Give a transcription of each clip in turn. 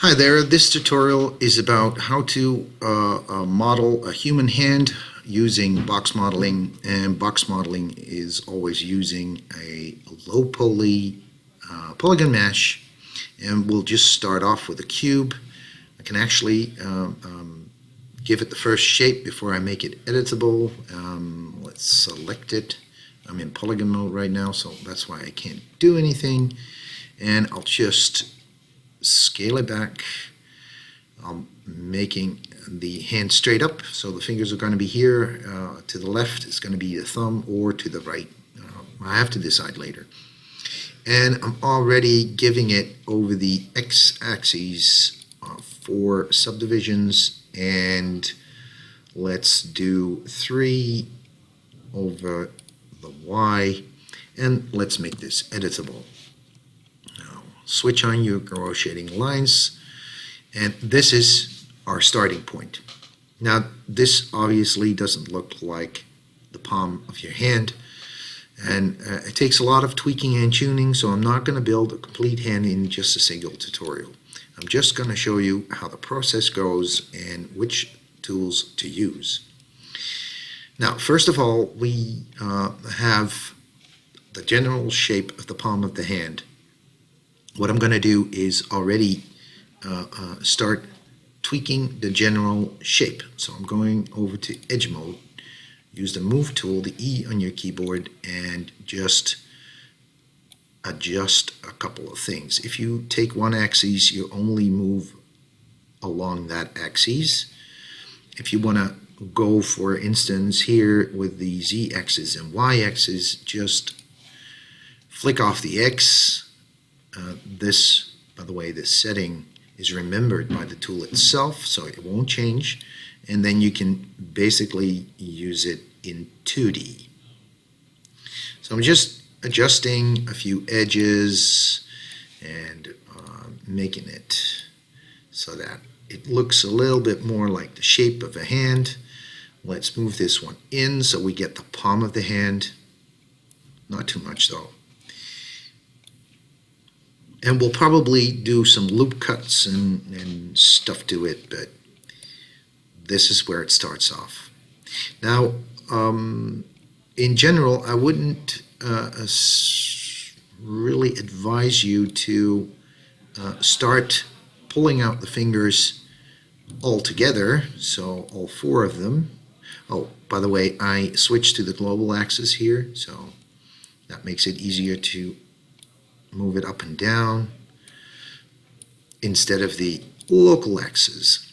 Hi there, this tutorial is about how to model a human hand using box modeling, and box modeling is always using a low poly polygon mesh, and we'll just start off with a cube. I can actually give it the first shape before I make it editable. Let's select it. I'm in polygon mode right now, so that's why I can't do anything, and I'll just scale it back. I'm making the hand straight up, so the fingers are going to be here. To the left is going to be the thumb, or to the right. I have to decide later. And I'm already giving it over the x-axis for subdivisions, and let's do 3 over the y, and let's make this editable. Switch on your crocheting lines, and this is our starting point. Now this obviously doesn't look like the palm of your hand, and it takes a lot of tweaking and tuning, so I'm not going to build a complete hand in just a single tutorial. I'm just going to show you how the process goes and which tools to use. Now first of all, we have the general shape of the palm of the hand. What I'm going to do is already start tweaking the general shape. So I'm going over to edge mode, use the move tool, the E on your keyboard, and just adjust a couple of things. If you take one axis, you only move along that axis. If you want to go, for instance, here with the Z axis and Y axis, just flick off the X. This, by the way, this setting is remembered by the tool itself, so it won't change, and then you can basically use it in 2D. So I'm just adjusting a few edges and making it so that it looks a little bit more like the shape of a hand. Let's move this one in so we get the palm of the hand. Not too much though. And we'll probably do some loop cuts and stuff to it, but this is where it starts off. Now, in general, I wouldn't really advise you to start pulling out the fingers all together, so all 4 of them. Oh, by the way, I switched to the global axis here, so that makes it easier to move it up and down instead of the local axis.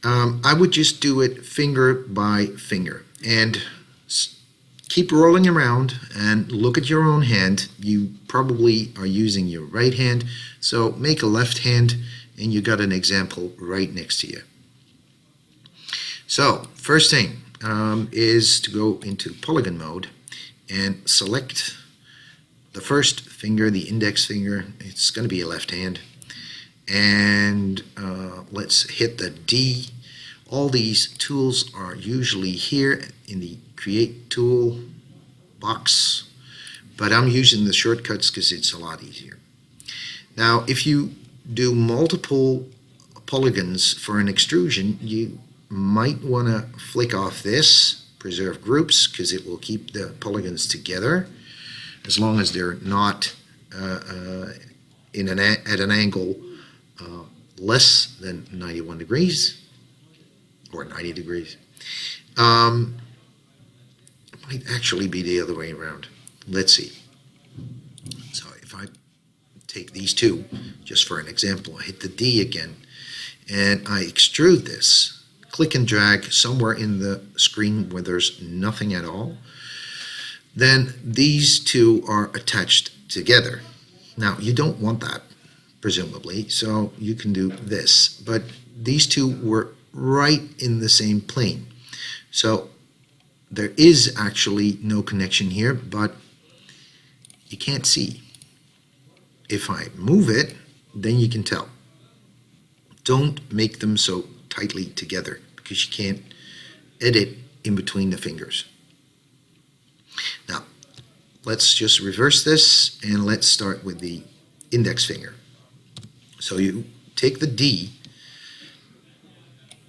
I would just do it finger by finger and keep rolling around and look at your own hand. You probably are using your right hand, so make a left hand and you got an example right next to you. So first thing is to go into polygon mode and select the first finger, the index finger. It's going to be a left hand, and let's hit the D. All these tools are usually here in the create tool box, but I'm using the shortcuts because it's a lot easier. Now if you do multiple polygons for an extrusion, you might want to flick off this, preserve groups, because it will keep the polygons together as long as they're not at an angle less than 91 degrees or 90 degrees. It might actually be the other way around. Let's see. So if I take these 2, just for an example, I hit the D again, and I extrude this, click and drag somewhere in the screen where there's nothing at all, then these 2 are attached together. Now you don't want that, presumably, so you can do this, but these 2 were right in the same plane, so there is actually no connection here, but you can't see. If I move it, then you can tell. Don't make them so tightly together because you can't edit in between the fingers. Now, let's just reverse this and let's start with the index finger. So So you take the D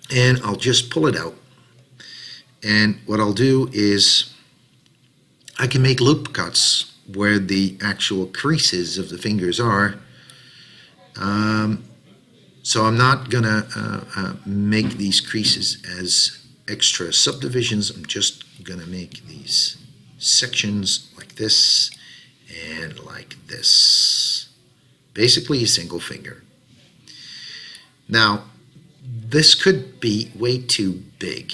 and I'll just pull it out. And what I'll do is I can make loop cuts where the actual creases of the fingers are. So I'm not gonna make these creases as extra subdivisions. I'm just gonna make these sections like this and like this. Basically a single finger. Now, this could be way too big.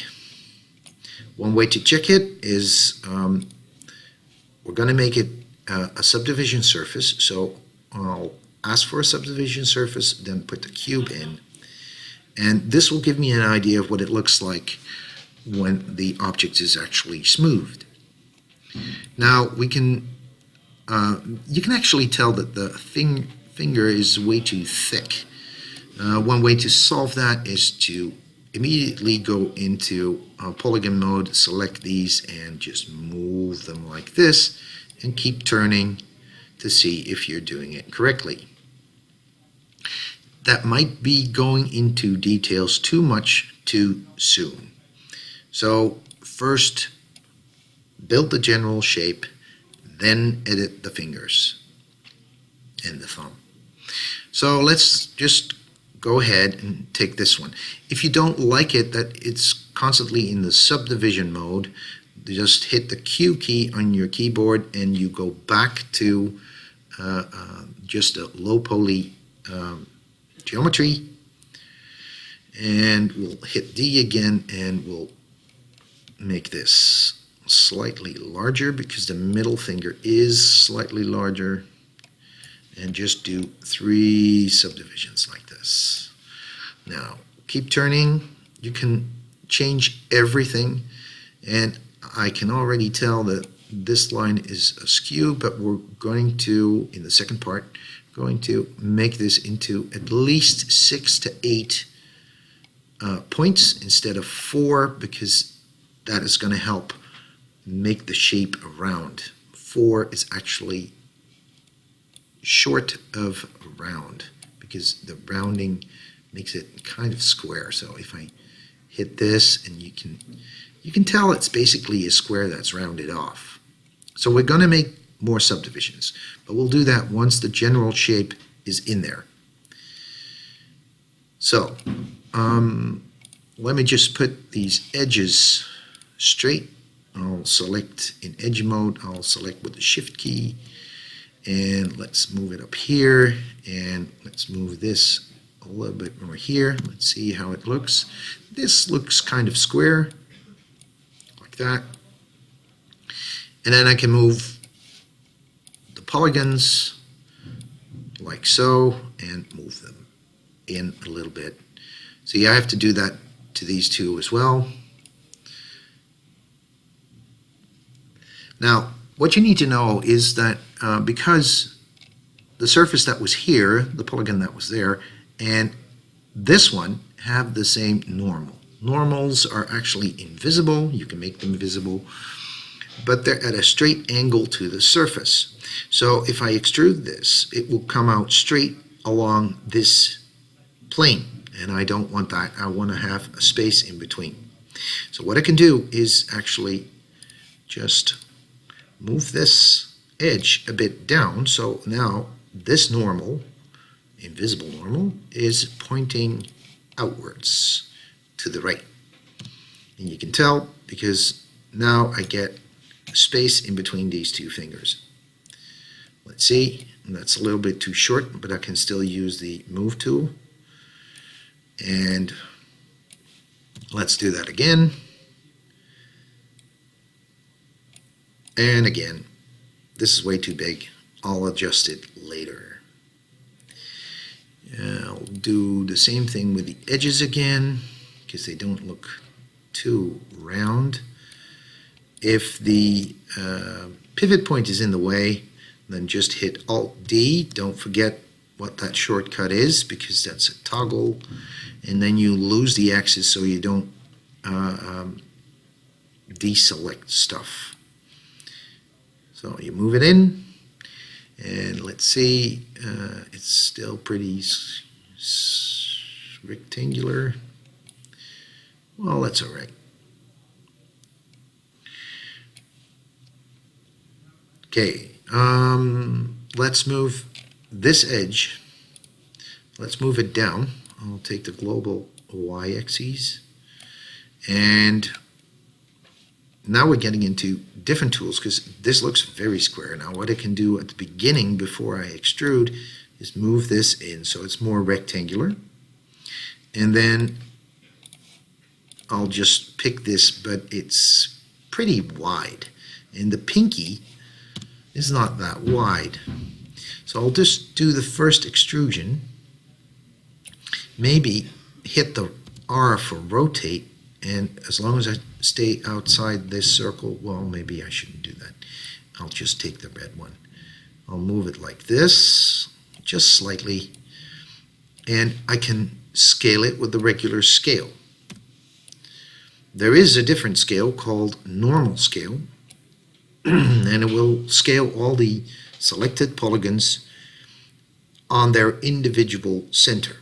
One way to check it is we're going to make it a subdivision surface. So I'll ask for a subdivision surface, then put the cube in. And this will give me an idea of what it looks like when the object is actually smoothed. Now we can, you can actually tell that the finger is way too thick. One way to solve that is to immediately go into polygon mode, select these and just move them like this and keep turning to see if you're doing it correctly. That might be going into details too much too soon. So first build the general shape, then edit the fingers and the thumb. So let's just go ahead and take this one. If you don't like it that it's constantly in the subdivision mode, just hit the Q key on your keyboard and you go back to just a low poly geometry, and we'll hit D again and we'll make this slightly larger because the middle finger is slightly larger, and just do 3 subdivisions like this. Now keep turning. You can change everything, and I can already tell that this line is askew, but we're going to, in the second part, going to make this into at least 6 to 8 points instead of 4, because that is going to help make the shape a round. 4 is actually short of round because the rounding makes it kind of square. So if I hit this, and you can tell it's basically a square that's rounded off. So we're going to make more subdivisions, but we'll do that once the general shape is in there. So let me just put these edges straight. I'll select in edge mode. I'll select with the shift key, and let's move it up here, and let's move this a little bit more here. Let's see how it looks. This looks kind of square like that, and then I can move the polygons like so and move them in a little bit. See, I have to do that to these two as well. Now, what you need to know is that because the surface that was here, the polygon that was there, and this one have the same normal. Normals are actually invisible. You can make them visible, but they're at a straight angle to the surface. So if I extrude this, it will come out straight along this plane, and I don't want that. I want to have a space in between. So what I can do is actually just move this edge a bit down, so now this normal, invisible normal, is pointing outwards to the right. And you can tell because now I get space in between these two fingers. Let's see, that's a little bit too short, but I can still use the move tool. And let's do that again. And again, this is way too big. I'll adjust it later. I'll do the same thing with the edges again because they don't look too round. If the pivot point is in the way, then just hit Alt-D. Don't forget what that shortcut is because that's a toggle. And then you lose the axis so you don't deselect stuff. So you move it in, and let's see, it's still pretty rectangular. Well, that's all right. Okay, let's move this edge. Let's move it down. I'll take the global y-axis, and now we're getting into different tools because this looks very square. Now what I can do at the beginning before I extrude is move this in so it's more rectangular, and then I'll just pick this, but it's pretty wide, and the pinky is not that wide. So I'll just do the first extrusion, maybe hit the R for rotate, and as long as I stay outside this circle, well, maybe I shouldn't do that. I'll just take the red one. I'll move it like this, just slightly, and I can scale it with the regular scale. There is a different scale called normal scale, and it will scale all the selected polygons on their individual center.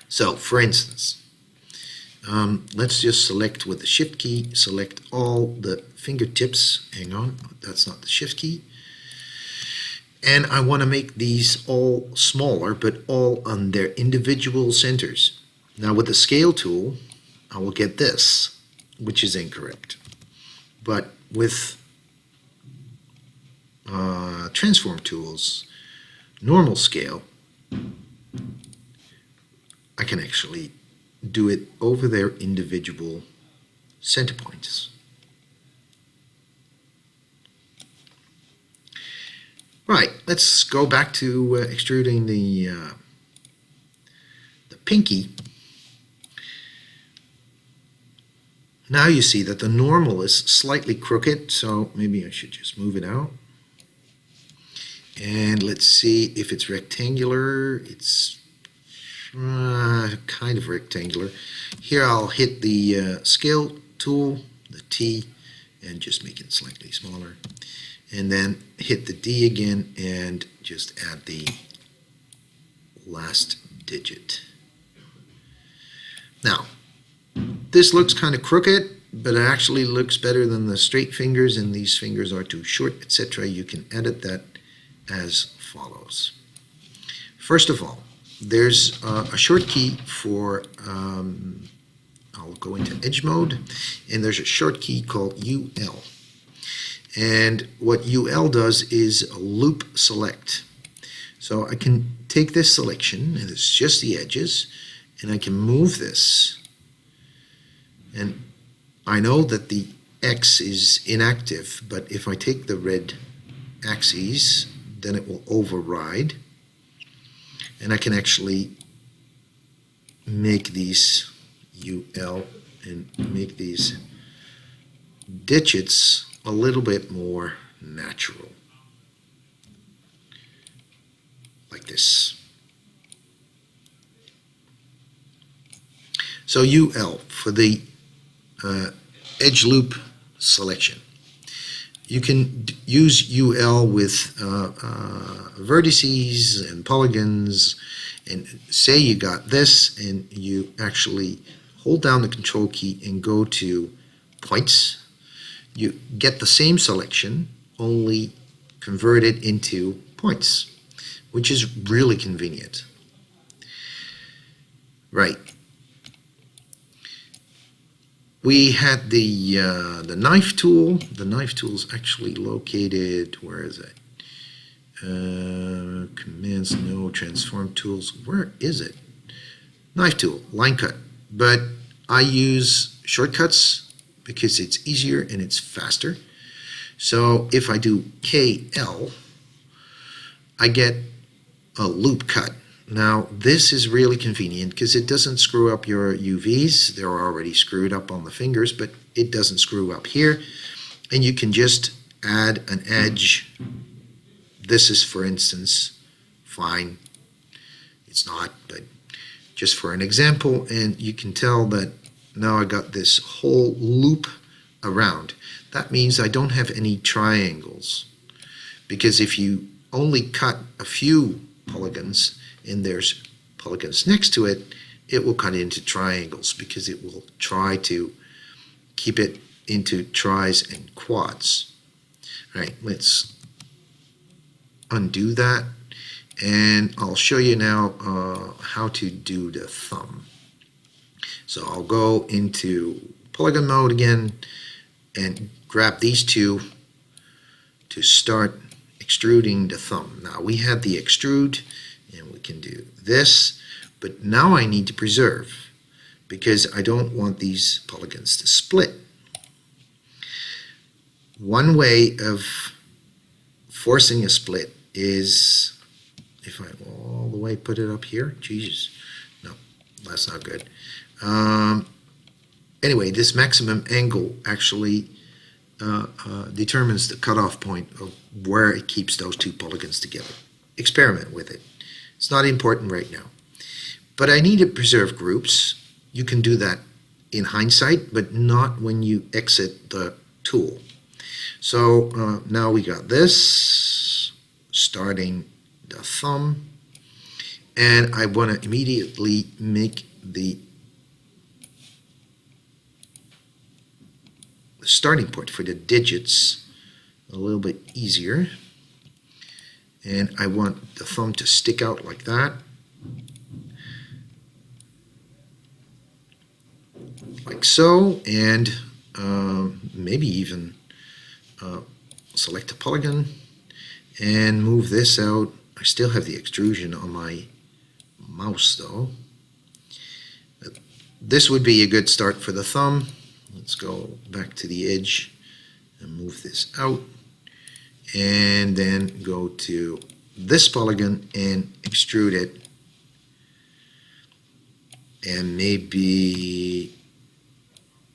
So, for instance, let's just select with the Shift key, select all the fingertips. Hang on, that's not the Shift key. And I want to make these all smaller, but all on their individual centers. Now with the scale tool, I will get this, which is incorrect. But with transform tools, normal scale, I can actually do it over their individual center points. Right, let's go back to extruding the pinky. Now you see that the normal is slightly crooked, so maybe I should just move it out. And let's see if it's rectangular. It's kind of rectangular. Here I'll hit the scale tool, the T, and just make it slightly smaller. And then hit the D again and just add the last digit. Now, this looks kind of crooked, but it actually looks better than the straight fingers, and these fingers are too short, etc. You can edit that as follows. First of all, there's a short key for, I'll go into edge mode, and there's a short key called UL. And what UL does is a loop select. So I can take this selection, and it's just the edges, and I can move this. And I know that the X is inactive, but if I take the red axes, then it will override. And I can actually make these UL and make these digits a little bit more natural, like this. So UL for the edge loop selection. You can use UL with vertices and polygons, and say you got this and you actually hold down the control key and go to points. You get the same selection, only convert it into points, which is really convenient. Right. We had the knife tool. The knife tool is actually located, where is it? Commands, no, transform tools. Where is it? Knife tool, line cut. But I use shortcuts because it's easier and it's faster. So if I do KL, I get a loop cut. Now this is really convenient because it doesn't screw up your UVs. They're already screwed up on the fingers, but it doesn't screw up here. And you can just add an edge. This is, for instance, fine. It's not, but just for an example, and you can tell that now I got this whole loop around. That means I don't have any triangles, because if you only cut a few polygons and there's polygons next to it, it will cut into triangles because it will try to keep it into tris and quads. All right, let's undo that, and I'll show you now how to do the thumb. So I'll go into polygon mode again and grab these two to start extruding the thumb. Now we have the extrude and we can do this, but now I need to preserve because I don't want these polygons to split. One way of forcing a split is, if I all the way put it up here, Jesus, no, that's not good. Anyway, this maximum angle actually determines the cutoff point of where it keeps those two polygons together. Experiment with it. It's not important right now. But I need to preserve groups. You can do that in hindsight, but not when you exit the tool. So now we got this, starting the thumb, and I want to immediately make the starting point for the digits a little bit easier, and I want the thumb to stick out like that, like so, and maybe even select a polygon and move this out. I still have the extrusion on my mouse though. This would be a good start for the thumb. Let's go back to the edge and move this out, and then go to this polygon and extrude it, and maybe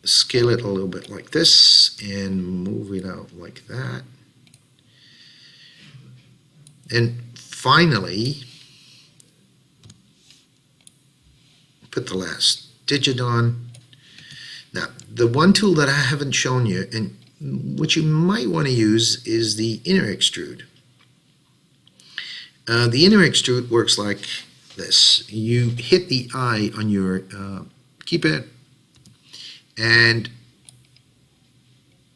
scale it a little bit like this and move it out like that. And finally, put the last digit on. Now, the one tool that I haven't shown you, and what you might want to use, is the inner extrude. The inner extrude works like this. You hit the eye on your keypad, and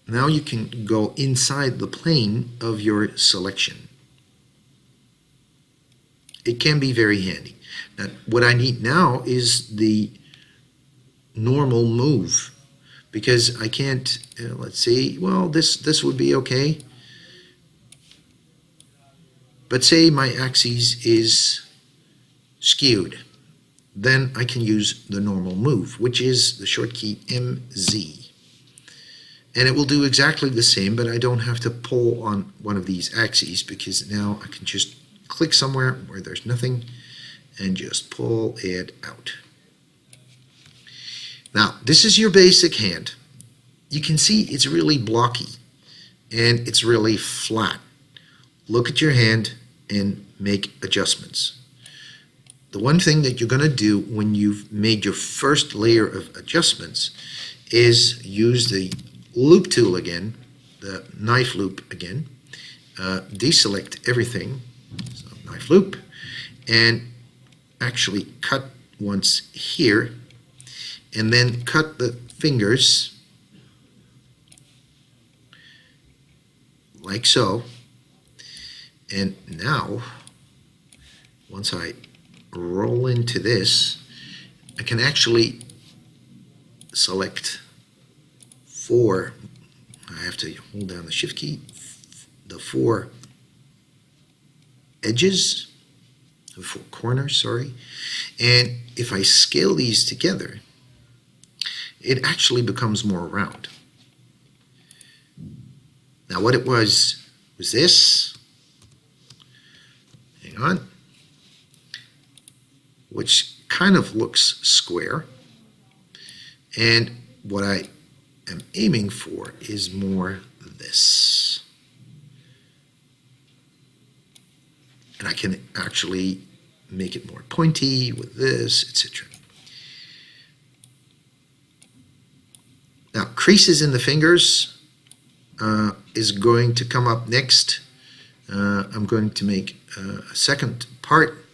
now you can go inside the plane of your selection. It can be very handy. Now, what I need now is the normal move, because I can't, let's see, well, this would be okay, but say my axis is skewed, then I can use the normal move, which is the short key MZ, and it will do exactly the same, but I don't have to pull on one of these axes, because now I can just click somewhere where there's nothing and just pull it out. Now, this is your basic hand. You can see it's really blocky and it's really flat. Look at your hand and make adjustments. The one thing that you're going to do when you've made your first layer of adjustments is use the loop tool again, the knife loop again, deselect everything, so knife loop, and actually cut once here, and then cut the fingers like so. And now, once I roll into this, I can actually select four. I have to hold down the shift key, the four edges, the four corners, sorry. And if I scale these together, it actually becomes more round. Now what it was this, hang on, which kind of looks square, and what I am aiming for is more this. And I can actually make it more pointy with this, etc. Now, creases in the fingers is going to come up next. I'm going to make a second part,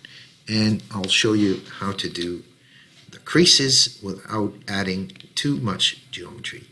and I'll show you how to do the creases without adding too much geometry.